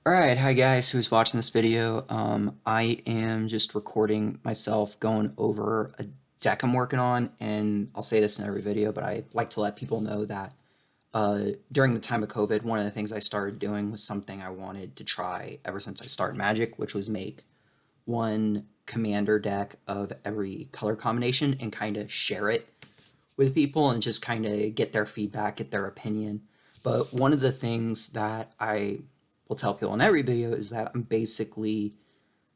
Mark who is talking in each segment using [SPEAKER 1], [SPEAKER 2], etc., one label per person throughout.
[SPEAKER 1] Alright, hi guys who's watching this video. I am just recording myself going over a deck I'm working on, and I'll say this in every video, but I like to let people know that during the time of COVID, one of the things I started doing was something I wanted to try ever since I started Magic, which was make one commander deck of every color combination and kind of share it with people and just kind of get their feedback, get their opinion. But one of the things that I will tell people in every video is that I'm basically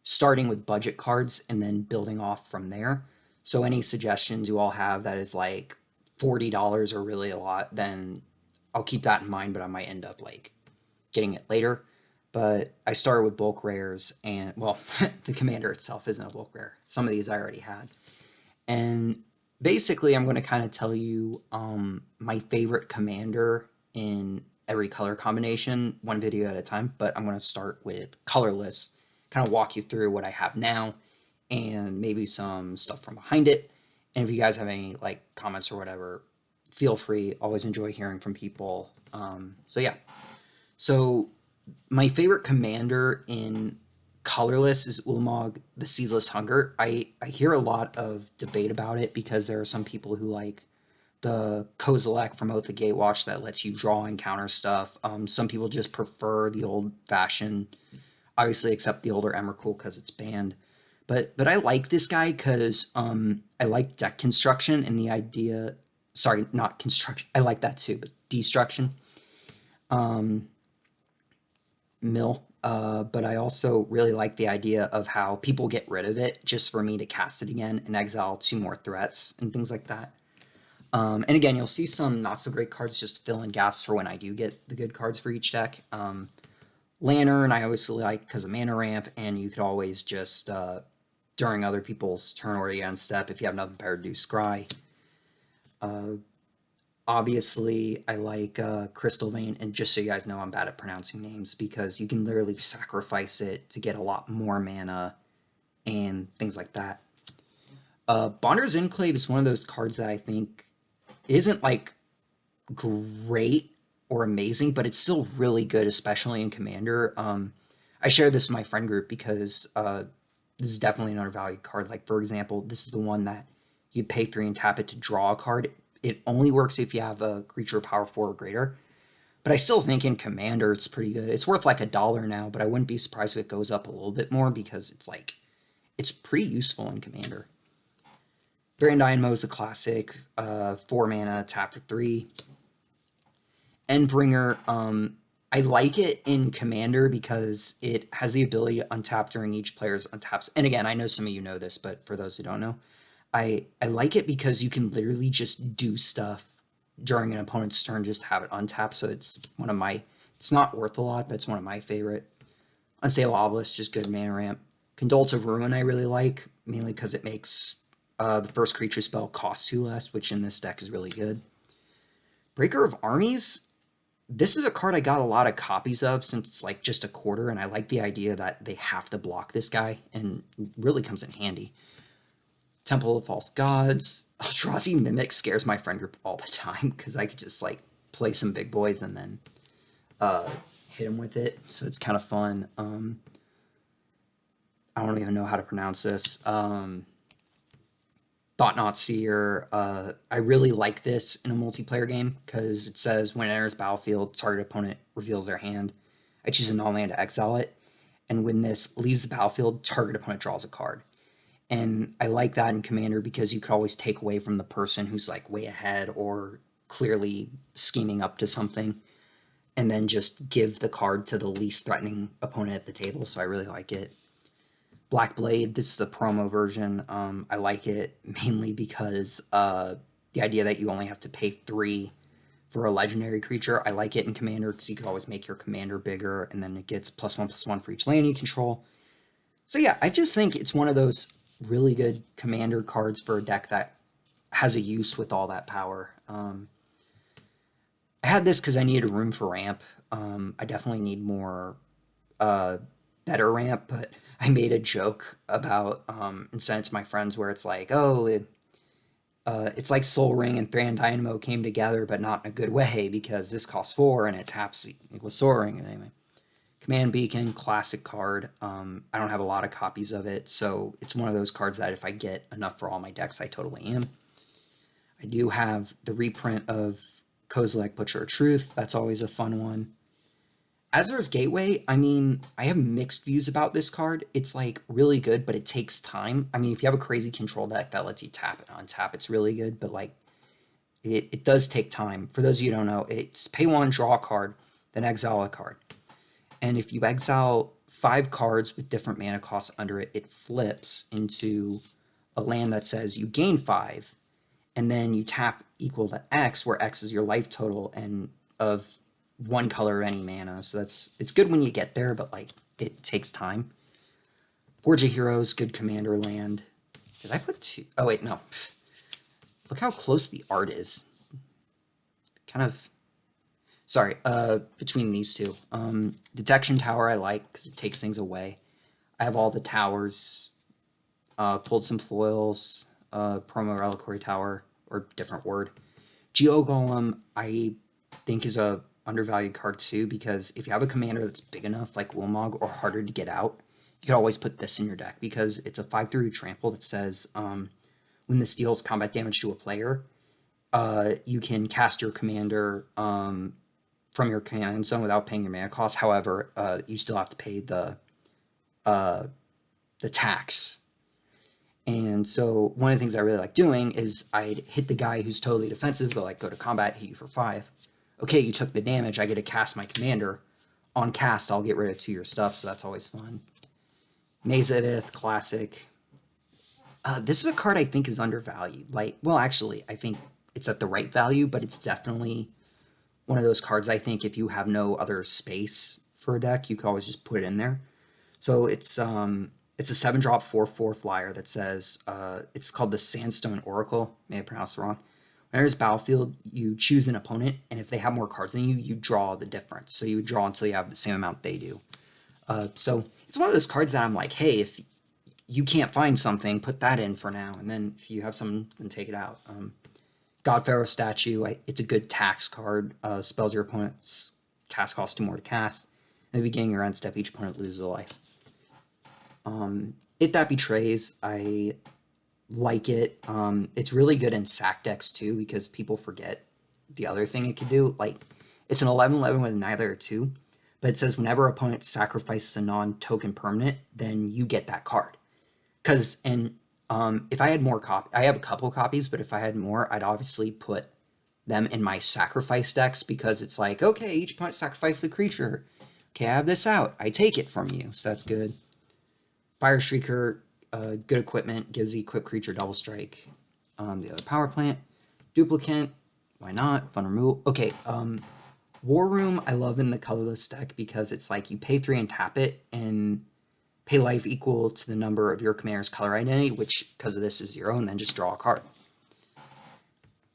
[SPEAKER 1] starting with budget cards and then building off from there. So any suggestions you all have that is like $40 or really a lot, then I'll keep that in mind, but I might end up like getting it later. But I started with bulk rares, and well, the commander itself isn't a bulk rare. Some of these I already had. And basically, I'm going to kind of tell you my favorite commander in every color combination, one video at a time. But I'm going to start with colorless, kind of walk you through what I have now and maybe some stuff from behind it. And if you guys have any like comments or whatever, feel free. Always enjoy hearing from people. So yeah. So my favorite commander in colorless is Ulamog, the Seedless Hunger. I hear a lot of debate about it because there are some people who like the Kozilek from Oath the Gatewatch that lets you draw and counter stuff. Some people just prefer the old fashioned, obviously, except the older Emrakul because it's banned. But I like this guy because I like deck construction and the idea. Sorry, not construction. I like that too, but destruction. Um, Mill. But I also really like the idea of how people get rid of it just for me to cast it again and exile two more threats and things like that. And again, you'll see some not so great cards just fill in gaps for when I do get the good cards for each deck. Lantern, I always like because of mana ramp, and you could always just, during other people's turn or end step, if you have nothing better to do, scry. Uh, Obviously, I like Crystal Vein, and just so you guys know, I'm bad at pronouncing names because you can literally sacrifice it to get a lot more mana and things like that. Bonder's Enclave is one of those cards that I think isn't like great or amazing, but it's still really good, especially in Commander. I share this in my friend group because this is definitely an undervalued card. Like, for example, this is the one that you pay 3 and tap it to draw a card. It only works if you have a creature power 4 or greater. But I still think in Commander it's pretty good. It's worth like $1 now, but I wouldn't be surprised if it goes up a little bit more because it's pretty useful in Commander. Grand Dynamo is a classic, 4 mana, tap for 3. Endbringer, I like it in Commander because it has the ability to untap during each player's untaps. And again, I know some of you know this, but for those who don't know, I like it because you can literally just do stuff during an opponent's turn, just have it untap. So it's not worth a lot, but it's one of my favorite. Unstable Obelisk, just good mana ramp. Condolence of Ruin I really like, mainly because it makes the first creature spell cost 2 less, which in this deck is really good. Breaker of Armies, this is a card I got a lot of copies of since it's like just a quarter, and I like the idea that they have to block this guy, and really comes in handy. Temple of False Gods. Eldrazi Mimic scares my friend group all the time because I could just like play some big boys and then uh, hit him with it, so it's kind of fun. I don't even know how to pronounce this. Thought Not Seer. I really like this in a multiplayer game because it says when it enters battlefield, target opponent reveals their hand. I choose a non-land to exile it, and when this leaves the battlefield, target opponent draws a card. And I like that in Commander because you could always take away from the person who's like way ahead or clearly scheming up to something, and then just give the card to the least threatening opponent at the table. So I really like it. Black Blade, this is the promo version. I like it mainly because the idea that you only have to pay 3 for a legendary creature. I like it in Commander because you could always make your commander bigger, and then it gets +1/+1 for each land you control. So yeah, I just think it's one of those really good commander cards for a deck that has a use with all that power. I had this because I needed room for ramp. I definitely need more uh, better ramp, but I made a joke about and sent it to my friends where it's like, oh, it's like Soul Ring and Thran Dynamo came together, but not in a good way because this costs 4 and it taps equals Soul Ring. And anyway, Command Beacon, classic card. I don't have a lot of copies of it, so it's one of those cards that if I get enough for all my decks, I totally am. I do have the reprint of Kozilek, Butcher of Truth. That's always a fun one. Azur's Gateway, I mean, I have mixed views about this card. It's like really good, but it takes time. I mean, if you have a crazy control deck that lets you tap it on tap, it's really good, but like it does take time. For those of you who don't know, it's pay one, draw a card, then exile a card. And if you exile 5 cards with different mana costs under it, it flips into a land that says you gain 5, and then you tap equal to X, where X is your life total and of one color of any mana. So it's good when you get there, but like it takes time. Forge of Heroes, good commander land. Did I put 2? Oh wait, no. Look how close the art is. Kind of. Sorry, between these two. Detection Tower I like because it takes things away. I have all the towers. Pulled some foils. Promo Reliquary Tower, or different word. Geo Golem I think is a undervalued card too, because if you have a commander that's big enough, like Ulamog, or harder to get out, you can always put this in your deck, because it's a 5/3 trample that says when this deals combat damage to a player, you can cast your commander from your command zone without paying your mana cost. However, you still have to pay the tax. And so one of the things I really like doing is I'd hit the guy who's totally defensive, go to combat, hit you for 5. Okay, you took the damage, I get to cast my commander. On cast, I'll get rid of 2 of your stuff, so that's always fun. Mazavith, classic. This is a card I think is undervalued. Like, well, actually, I think it's at the right value, but it's definitely one of those cards I think if you have no other space for a deck, you could always just put it in there. So it's a 7-drop 4/4 flyer that says, it's called the Sandstone Oracle. May I pronounce it wrong. When there's battlefield, you choose an opponent, and if they have more cards than you, you draw the difference. So you would draw until you have the same amount they do. So it's one of those cards that I'm like, hey, if you can't find something, put that in for now, and then if you have something, then take it out. God Pharaoh Statue, it's a good tax card. Spells your opponent's cast cost 2 more to cast. At the beginning of your end step, each opponent loses a life. It That Betrays, I like it. It's really good in sack decks too, because people forget the other thing it could do. Like, it's an 11/11 with neither or 2, but it says whenever opponent sacrifices a non-token permanent, then you get that card. If I had more I have a couple copies, but if I had more, I'd obviously put them in my sacrifice decks, because it's like, okay, each opponent sacrifices the creature. Okay, I have this out. I take it from you, so that's good. Fire Streaker, good equipment, gives the equipped creature double strike. The other power plant. Duplicate, why not? Fun removal. Okay, War Room I love in the colorless deck, because it's like you pay 3 and tap it, and pay life equal to the number of your commander's color identity, which, because of this, is 0, and then just draw a card.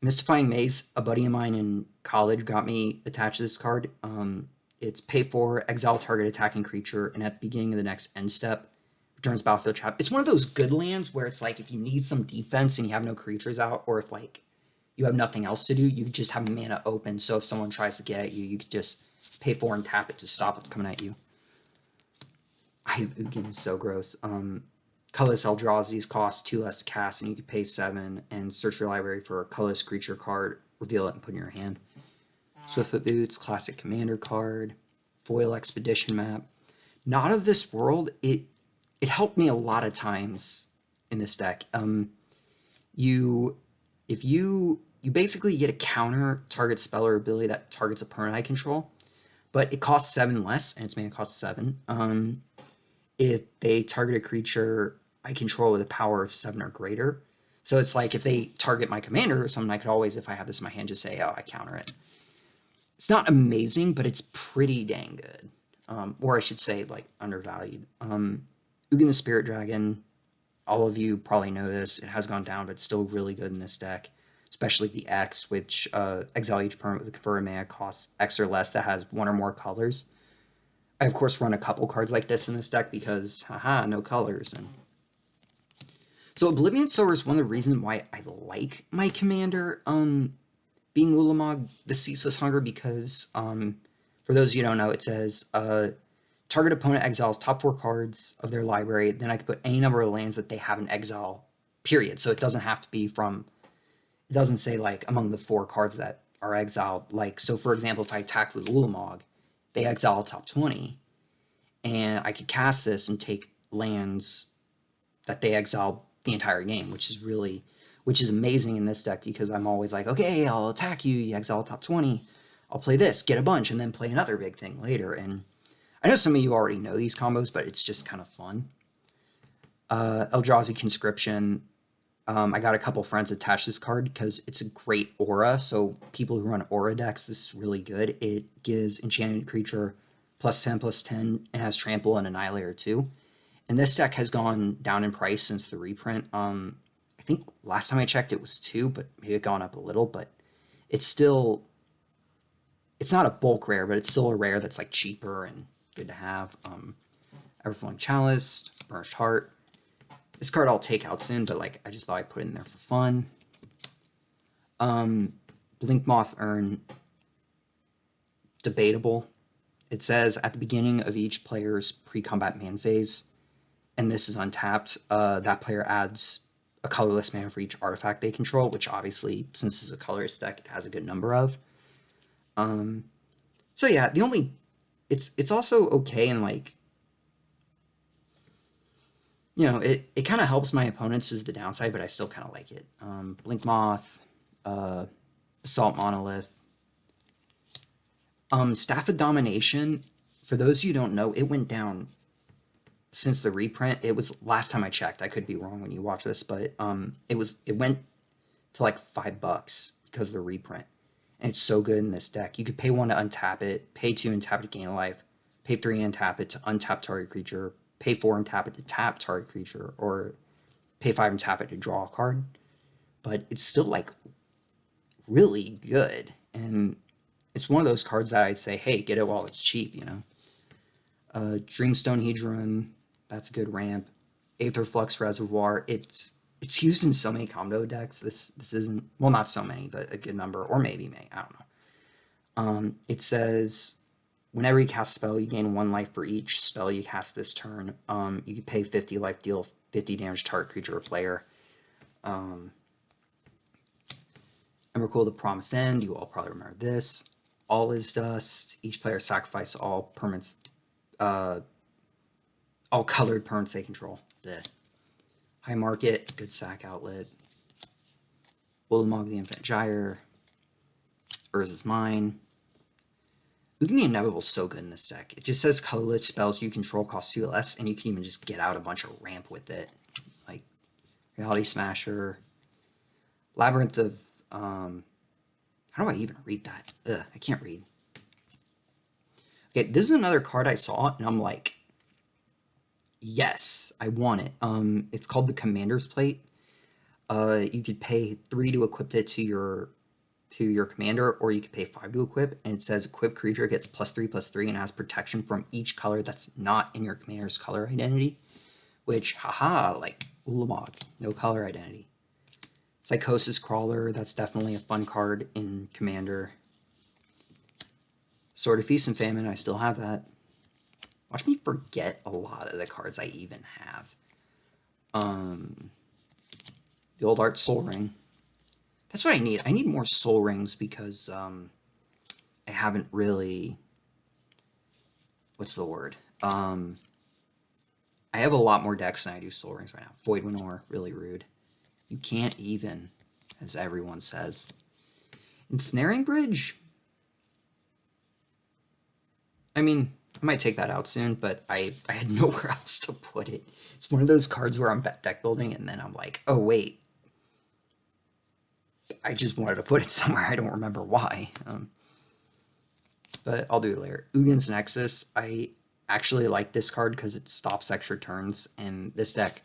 [SPEAKER 1] Mystifying Maze, a buddy of mine in college got me attached to this card. It's pay 4, exile target attacking creature, and at the beginning of the next end step, returns battlefield trap. It's one of those good lands where it's like if you need some defense and you have no creatures out, or if like you have nothing else to do, you just have mana open, so if someone tries to get at you, you could just pay 4 and tap it to stop what's coming at you. Ugin is so gross. Colorless Eldrazi's cost 2 less to cast, and you can pay 7 and search your library for a colorless creature card, reveal it, and put it in your hand. Swiftfoot Boots, classic commander card. Foil Expedition map. Not of this world. It helped me a lot of times in this deck. You basically get a counter target spell or ability that targets a permanent I control, but it costs 7 less, and its mana costs 7. If they target a creature I control with a power of 7 or greater. So it's like if they target my commander or something, I could always, if I have this in my hand, just say, oh, I counter it. It's not amazing, but it's pretty dang good. Or I should say, like, undervalued. Ugin the Spirit Dragon, all of you probably know this. It has gone down, but it's still really good in this deck. Especially the X, which exile each permanent with a converted mana costs X or less that has 1 or more colors. I, of course, run a couple cards like this in this deck because, haha, no colors. And so Oblivion Sower is one of the reasons why I like my commander being Ulamog, the Ceaseless Hunger, because, for those of you who don't know, it says target opponent exiles top 4 cards of their library, then I could put any number of lands that they have in exile, period. So it doesn't have to be from, it doesn't say like among the 4 cards that are exiled. Like, so for example, if I attacked with Ulamog, they exile top 20, and I could cast this and take lands that they exiled the entire game, which is amazing in this deck, because I'm always like, okay, I'll attack you, you exile top 20, I'll play this, get a bunch, and then play another big thing later. And I know some of you already know these combos, but it's just kind of fun. Eldrazi Conscription. I got a couple friends attached this card because it's a great aura. So people who run aura decks, this is really good. It gives enchanted creature +10/+10 and has trample and annihilator too. And this deck has gone down in price since the reprint. I think last time I checked it was 2, but maybe it's gone up a little. But it's still, it's not a bulk rare, but it's still a rare that's like cheaper and good to have. Everflowing Chalice, Burnished Heart. This card I'll take out soon, but like I just thought I'd put it in there for fun. Blinkmoth Urn, debatable. It says at the beginning of each player's pre-combat man phase, and this is untapped, that player adds a colorless mana for each artifact they control, which obviously, since this is a colorless deck, it has a good number of. So yeah, it's also okay, and like, you know, it kind of helps my opponents is the downside, but I still kind of like it. Blinkmoth, Assault Monolith. Staff of Domination, for those of you who don't know, it went down since the reprint. It was, last time I checked, I could be wrong when you watch this, but it went to like $5 because of the reprint. And it's so good in this deck. You could pay 1 to untap it, pay 2 and tap it to gain a life, pay 3 and tap it to untap target creature, pay 4 and tap it to tap target creature, or pay 5 and tap it to draw a card. But it's still like really good, and it's one of those cards that I'd say, hey, get it while it's cheap, you know. Dreamstone Hedron, that's a good ramp. Aetherflux Reservoir, it's used in so many combo decks. This isn't, well, not so many, but a good number, or maybe I don't know. It says, whenever you cast a spell, you gain 1 life for each spell you cast this turn. You can pay 50 life, deal 50 damage to target creature or player. Emrakul, the Promised End, you all probably remember this. All is Dust, each player sacrifice all permanents, all colored permanents they control. Blech. High Market, good sack outlet. Ulamog, the Infinite Gyre. Urza's Mine. Ugin the Inevitable is so good in this deck. It just says colorless spells you control cost 2 less, and you can even just get out a bunch of ramp with it. Like Reality Smasher. Labyrinth of, how do I even read that? Ugh, I can't read. Okay, this is another card I saw, and I'm like, yes, I want it. It's called the Commander's Plate. You could pay 3 to equip it to your commander, or you could pay 5 to equip, and it says equip creature gets +3/+3 and has protection from each color that's not in your commander's color identity, which, haha, like Ulamog, no color identity. Psychosis Crawler, that's definitely a fun card in Commander. Sword of Feast and Famine, I still have that. Watch me forget a lot of the cards I even have. The Old Art Soul Ring. That's what I need. I need more Soul Rings because I haven't really... What's the word? I have a lot more decks than I do Soul Rings right now. Voidwinter, really rude. You can't even, as everyone says. Ensnaring Bridge? I mean, I might take that out soon, but I had nowhere else to put it. It's one of those cards where I'm deck building, and then I'm like, oh, wait. I just wanted to put it somewhere. I don't remember why. But I'll do it later. Ugin's Nexus. I actually like this card because it stops extra turns, and this deck...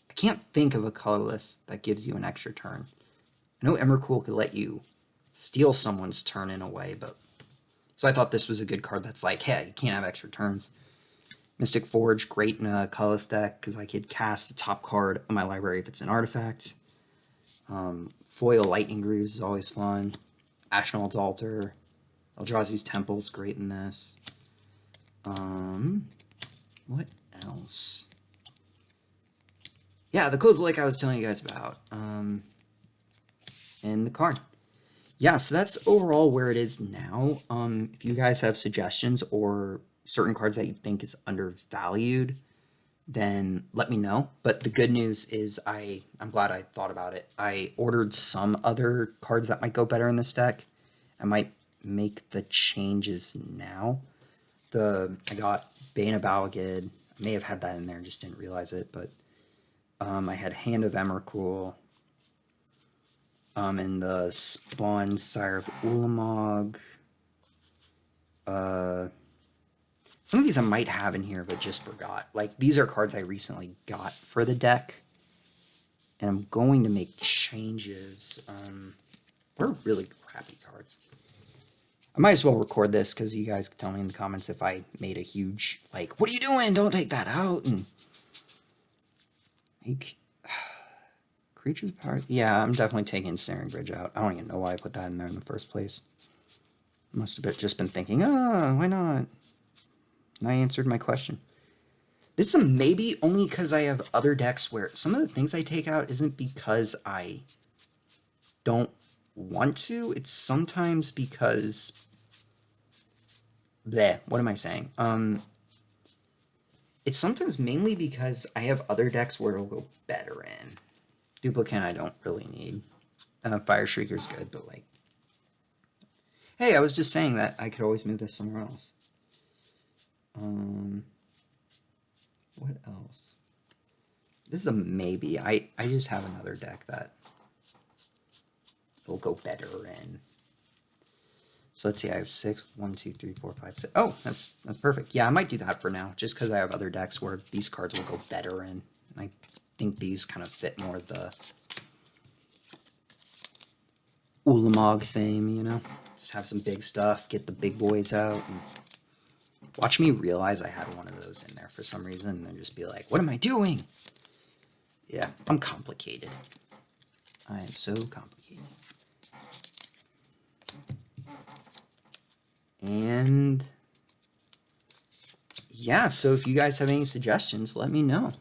[SPEAKER 1] I can't think of a colorless that gives you an extra turn. I know Emrakul could let you steal someone's turn in a way, but... So I thought this was a good card that's like, hey, you can't have extra turns. Mystic Forge, great in a colorless deck, because I could cast the top card of my library if it's an artifact. Foil Lightning Greaves is always fun. Ashnod's Altar. Eldrazi's Temple is great in this. What else? Yeah, the codes like I was telling you guys about. And the card. Yeah, so that's overall where it is now. If you guys have suggestions or certain cards that you think is undervalued, then let me know. But the good news is I'm glad I thought about it. I ordered some other cards that might go better in this deck. I might make the changes now. I got Bane of Balagid. I may have had that in there, just didn't realize it. But I had Hand of Emrakul. And the Spawn Sire of Ulamog. Some of these I might have in here, but just forgot. Like, these are cards I recently got for the deck. And I'm going to make changes. They're really crappy cards. I might as well record this, because you guys can tell me in the comments if I made a huge, like, what are you doing? Don't take that out. And make creatures power. Yeah, I'm definitely taking Snaring Bridge out. I don't even know why I put that in there in the first place. Must have just been thinking, why not? And I answered my question. This is a maybe only because I have other decks where some of the things I take out isn't because I don't want to. It's sometimes because... bleh, what am I saying? It's sometimes mainly because I have other decks where it'll go better in. Duplicate I don't really need. Fire Shrieker's good, but like... hey, I was just saying that I could always move this somewhere else. What else? This is a maybe. I just have another deck that will go better in. So let's see, I have 6, 1, 2, 3, 4, 5, 6. Oh, that's perfect. Yeah, I might do that for now, just because I have other decks where these cards will go better in. And I think these kind of fit more the Ulamog theme, you know? Just have some big stuff, get the big boys out, and watch me realize I had one of those in there for some reason, and then just be like, what am I doing? Yeah, I'm complicated. I am so complicated. And yeah, so if you guys have any suggestions, let me know.